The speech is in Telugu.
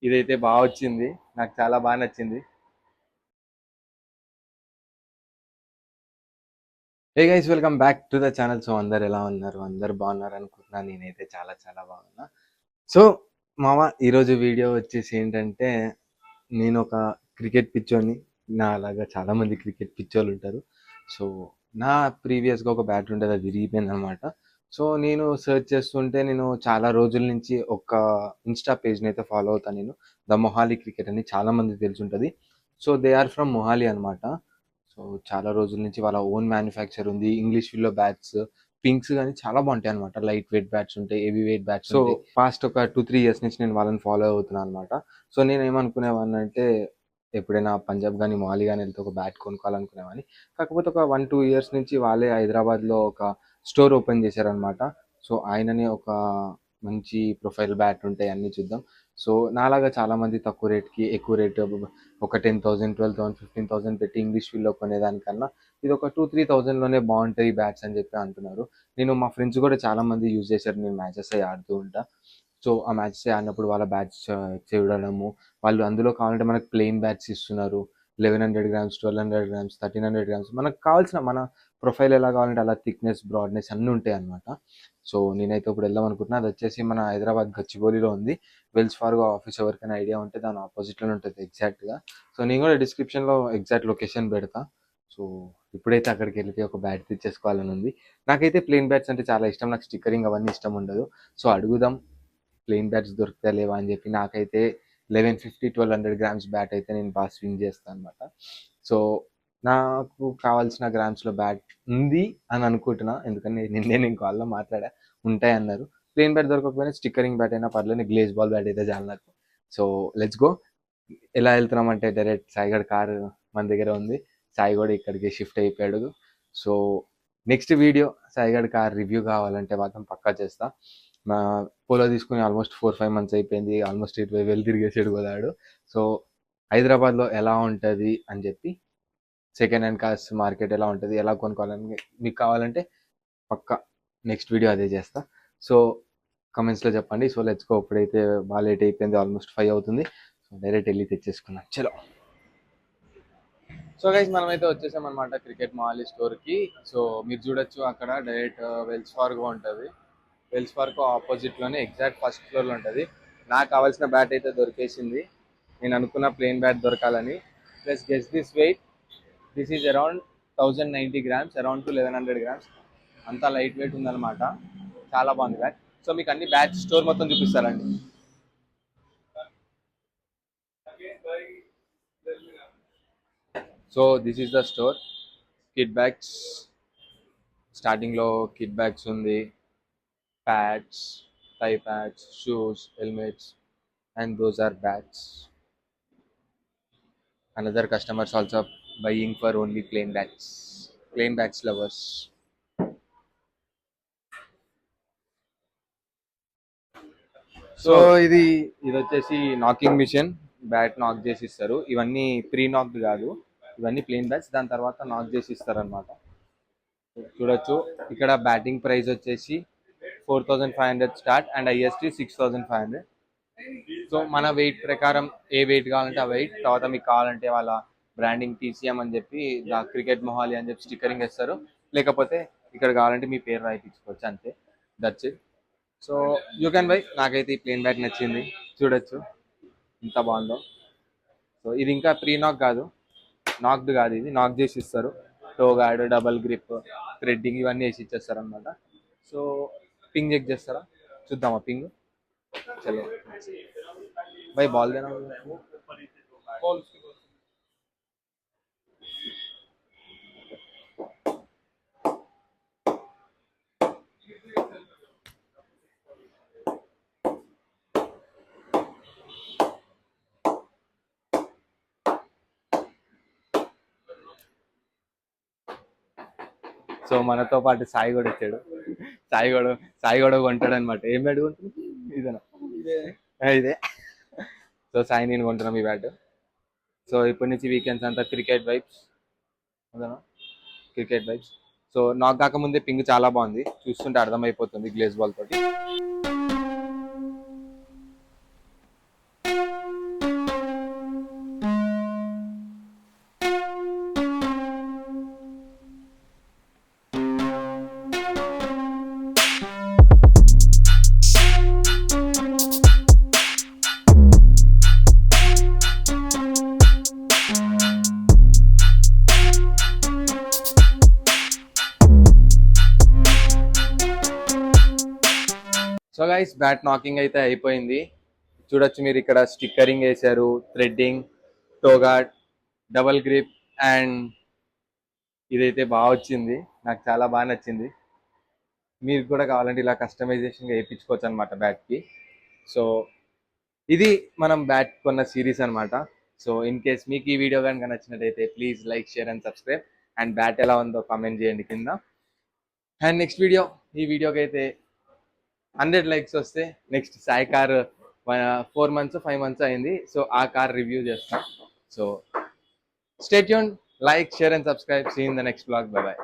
ఇదైతే బాగా వచ్చింది, నాకు చాలా బాగా నచ్చింది. Hey guys, welcome back to the channel. So అందరు ఎలా ఉన్నారు? అందరు బాగున్నారు అనుకుంటున్నాను. నేనైతే చాలా చాలా బాగున్నా. సో మామ, ఈరోజు వీడియో వచ్చేసి ఏంటంటే, నేను ఒక క్రికెట్ పిచ్చోని. నా అలాగా చాలా మంది క్రికెట్ పిచ్చోళ్ళు ఉంటారు. సో నా ప్రీవియస్గా ఒక బ్యాట్ ఉండేది, అది విరిగిపోయింది అనమాట. సో నేను సెర్చ్ చేస్తుంటే, నేను చాలా రోజుల నుంచి ఒక ఇన్స్టా పేజ్ని అయితే ఫాలో అవుతాను నేను. ద మొహాలీ క్రికెట్ అని చాలా మంది తెలిసి ఉంటుంది. So they are from Mohali అనమాట. సో చాలా రోజుల నుంచి వాళ్ళ ఓన్ మ్యానుఫ్యాక్చర్ ఉంది. ఇంగ్లీష్ ఫీల్డ్లో బ్యాట్స్, పింక్స్ కానీ చాలా బాగుంటాయి అనమాట. లైట్ వెయిట్ బ్యాట్స్ ఉంటాయి, heavy weight bats. So past ఒక 2-3 ఇయర్స్ నుంచి నేను వాళ్ళని ఫాలో అవుతున్నాను అనమాట. సో నేను ఏమనుకునేవాడిని అంటే, ఎప్పుడైనా పంజాబ్ కానీ మొహాలీ కానీ వెళ్తే ఒక బ్యాట్ కొనుక్కోవాలనుకునేవాడిని. కాకపోతే ఒక 1-2 ఇయర్స్ నుంచి వాళ్ళే హైదరాబాద్లో ఒక స్టోర్ ఓపెన్ చేశారనమాట. సో ఆయననే ఒక మంచి ప్రొఫైల్ బ్యాట్ ఉంటాయి అన్నీ చూద్దాం. సో నాలాగా చాలామంది తక్కువ రేట్కి ఎక్కువ రేట్, ఒక 10,000, 12,000, 15,000 పెట్టి ఇంగ్లీష్ ఫీల్డ్లో కొనేదానికన్నా ఇది ఒక 2-3 thousandలోనే బాగుంటాయి బ్యాట్స్ అని చెప్పి అంటున్నారు. నేను మా ఫ్రెండ్స్ కూడా చాలామంది యూజ్ చేశారు. నేను మ్యాచెస్ అవి ఆడుతూ ఉంటా. సో ఆ మ్యాచెస్ ఆడినప్పుడు వాళ్ళ బ్యాట్స్ చూడడము, వాళ్ళు అందులో కావాలంటే మనకు ప్లెయిన్ బ్యాట్స్ ఇస్తున్నారు. 1100 grams, 1200 grams, 1300 grams, మనకు కావాల్సిన మన ప్రొఫైల్ ఎలా కావాలంటే అలా థిక్నెస్, బ్రాడ్నెస్ అన్నీ ఉంటాయి అనమాట. సో నేనైతే ఇప్పుడు వెళ్దాం అనుకుంటున్నా. అది వచ్చేసి మన హైదరాబాద్ గచ్చిబౌలిలో ఉంది. వెల్స్ ఫార్గో ఆఫీస్, ఎవరికైనా ఐడియా ఉంటే దాని ఆపోజిట్లోనే ఉంటుంది ఎగ్జాక్ట్గా. సో నేను కూడా డిస్క్రిప్షన్లో ఎగ్జాక్ట్ లొకేషన్ పెడతా. సో ఇప్పుడైతే అక్కడికి వెళ్ళి ఒక బ్యాట్ తెచ్చేసుకోవాలని ఉంది. నాకైతే ప్లెయిన్ బ్యాట్స్ అంటే చాలా ఇష్టం. నాకు స్టిక్కరింగ్ అవన్నీ ఇష్టం ఉండదు. సో అడుగుదాం ప్లెయిన్ బ్యాట్స్ దొరుకుతా లేవా అని చెప్పి. నాకైతే 1150, 1200 grams బ్యాట్ అయితే నేను బాగా స్వింగ్ చేస్తాను అనమాట. సో నాకు కావాల్సిన గ్రామ్స్లో బ్యాట్ ఉంది అని అనుకుంటున్నా, ఎందుకంటే నేను ఇంకో వాళ్ళలో మాట్లాడా, ఉంటాయి అన్నారు. ప్లెయిన్ బ్యాట్ దొరకకపోయినా స్టిక్కరింగ్ బ్యాట్ అయినా పర్లేదు, గ్లేజ్ బాల్ బ్యాట్ అయితే చాలు నాకు. So let's go. ఎలా వెళ్తున్నామంటే, డైరెక్ట్ సాయిగఢ్ కార్ మన దగ్గర ఉంది. సాయి కూడా ఇక్కడికి షిఫ్ట్ అయిపోయాడు. సో నెక్స్ట్ వీడియో సాయిగఢ్ కార్ రివ్యూ కావాలంటే మాత్రం పక్కా చేస్తా. మా పోలో తీసుకుని ఆల్మోస్ట్ 4-5 months అయిపోయింది. ఆల్మోస్ట్ 20,000 తిరిగేసాడు పోదాడు. సో హైదరాబాద్లో ఎలా ఉంటుంది అని చెప్పి, సెకండ్ హ్యాండ్ కార్స్ మార్కెట్ ఎలా ఉంటుంది, ఎలా కొనుక్కోవాలని మీకు కావాలంటే పక్కా నెక్స్ట్ వీడియో అదే చేస్తా. సో కమెంట్స్లో చెప్పండి. So let's go. ఇప్పుడైతే బాగా లేట్ అయిపోయింది, ఆల్మోస్ట్ 5 అవుతుంది. సో డైరెక్ట్ వెళ్ళి తెచ్చేసుకున్నాం. చలో. సో గైస్, మనమైతే వచ్చేసాం అనమాట క్రికెట్ మొహాలీ స్టోర్కి. సో మీరు చూడొచ్చు అక్కడ డైరెక్ట్ వెల్స్ ఫార్గో ఉంటుంది. వెల్స్ ఫార్గో ఆపోజిట్లోనే ఎగ్జాక్ట్ ఫస్ట్ ఫ్లోర్లో ఉంటుంది. నాకు కావాల్సిన బ్యాట్ అయితే దొరికేసింది. నేను అనుకున్న ప్లెయిన్ బ్యాట్ దొరకాలని. Plus guess this weight. This is around 1090 grams, around to 1100 grams. అంతా లైట్ వెయిట్ ఉందన్నమాట. చాలా బాగుంది బ్యాట్. సో మీకు అన్ని బ్యాట్ స్టోర్ మొత్తం చూపిస్తారండి. So this is the store. Kid bags, స్టార్టింగ్లో కిడ్ బ్యాగ్స్ ఉంది, pads, thigh pads, shoes, helmets, and those are bats. Another customers also buying for only plain bats lovers. So ఇది వచ్చేసి నాకింగ్ మిషన్. బ్యాట్ నాక్ చేసి ఇస్తారు. ఇవన్నీ ప్రీ నాక్డ్ కాదు, ఇవన్నీ ప్లెయిన్ బ్యాట్స్. దాని తర్వాత నాక్ చేసి ఇస్తారు అనమాట. చూడొచ్చు ఇక్కడ బ్యాటింగ్ ప్రైస్ వచ్చేసి 4,500 స్టార్ట్ అండ్ హైయెస్ట్ 6,500. సో మన వెయిట్ ప్రకారం ఏ వెయిట్ కావాలంటే ఆ వెయిట్. తర్వాత మీకు కావాలంటే వాళ్ళ బ్రాండింగ్ TCM అని చెప్పి, క్రికెట్ మొహాలీ అని చెప్పి స్టిక్కరింగ్ ఇస్తారు. లేకపోతే ఇక్కడ కావాలంటే మీ పేరు రాయించుకోవచ్చు, అంతే. That's it. So you can buy. నాకైతే ఈ ప్లెయిన్ బ్యాట్ నచ్చింది. చూడొచ్చు ఎంత బాగుందో. సో ఇది ఇంకా ప్రీ నాక్ కాదు, నాక్డ్ కాదు, ఇది నాక్ చేసి ఇస్తారు. Toe guard, double grip, threading ఇవన్నీ వేసి ఇచ్చేస్తారు అనమాట. సో పింగ్ చెక్ చేస్తారా? చూద్దామా పింగ్. చలో भाई, बॉल देना मुझे। సో మనతో పాటు సాయి కూడా వచ్చాడు. సాయి కూడా కొంటాడు అనమాట. ఏం బ్యాట్ కొంటున్నాడు? ఇదేనా? ఇదే. సో సాయి నేను కొంటున్నాం ఈ బ్యాట్. సో ఇప్పటి నుంచి వీకెండ్స్ అంతా క్రికెట్ వైబ్స్, అదేనా, క్రికెట్ వైబ్స్. సో నాకు కాకముందే పింగ్ చాలా బాగుంది, చూస్తుంటే అర్థమైపోతుంది గ్లేజ్ బాల్ తోటి. సో గైస్ బ్యాట్ నాకింగ్ అయితే అయిపోయింది. చూడొచ్చు మీరు ఇక్కడ స్టిక్కరింగ్ వేశారు, థ్రెడ్డింగ్, టోగార్డ్, డబల్ గ్రిప్ అండ్ ఇదైతే బాగా వచ్చింది. నాకు చాలా బాగా నచ్చింది. మీరు కూడా కావాలంటే ఇలా కస్టమైజేషన్గా వేయించుకోవచ్చు అనమాట బ్యాట్కి. సో ఇది మనం బ్యాట్ కొన్న సిరీస్ అనమాట. సో ఇన్ కేస్ మీకు ఈ వీడియో కనుక నచ్చినట్టయితే please like, share and subscribe. And bat ఎలా ఉందో కామెంట్ చేయండి కింద. అండ్ నెక్స్ట్ ఈ వీడియోకి అయితే 100 లైక్స్ వస్తే next Sai car 4 months 5 months అయింది. సో ఆ కార్ రివ్యూ చేస్తాం. So stay tune, like, share and subscribe. See in the next blog. Bye by.